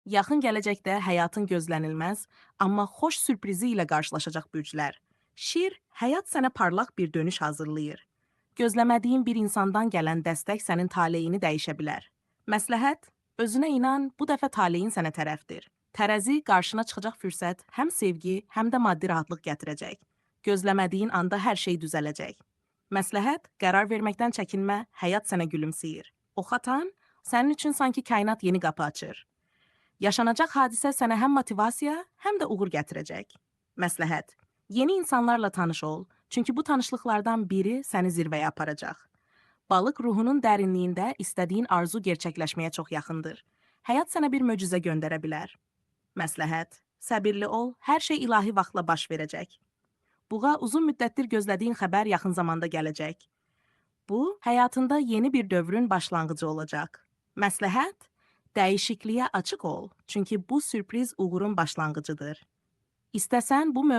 Yaxın gələcəkdə həyatın gözlənilməz, amma xoş sürprizi ilə qarşılaşacaq bürclər. Şir, həyat sənə parlaq bir dönüş hazırlayır. Gözləmədiyin bir insandan gələn dəstək sənin taleyini dəyişə bilər. Məsləhət, özünə inan, bu dəfə taleyin sənə tərəfdir. Tərəzi, qarşına çıxacaq fürsət həm sevgi, həm də maddi rahatlıq gətirəcək. Gözləmədiyin anda hər şey düzələcək. Məsləhət, qərar verməkdən çəkinmə, həyat sənə gülümsəyir. Oxatan, sənin üçün sanki kainat yeni qapı açır. Yaşanacaq hadisə sənə həm motivasiya, həm də uğur gətirəcək. Məsləhət. Yeni insanlarla tanış ol, çünki bu tanışlıqlardan biri səni zirvəyə aparacaq. Balıq ruhunun dərinliyində istədiyin arzu gerçəkləşməyə çox yaxındır. Həyat sənə bir möcüzə göndərə bilər. Məsləhət. Səbirli ol, hər şey ilahi vaxtla baş verəcək. Buğa uzun müddətdir gözlədiyin xəbər yaxın zamanda gələcək. Bu, həyatında yeni bir dövrün başlanğıcı olacaq. Məsləhət, dəyişikliyə açıq ol, çünki bu sürpriz uğurun başlanğıcıdır. İstəsən bu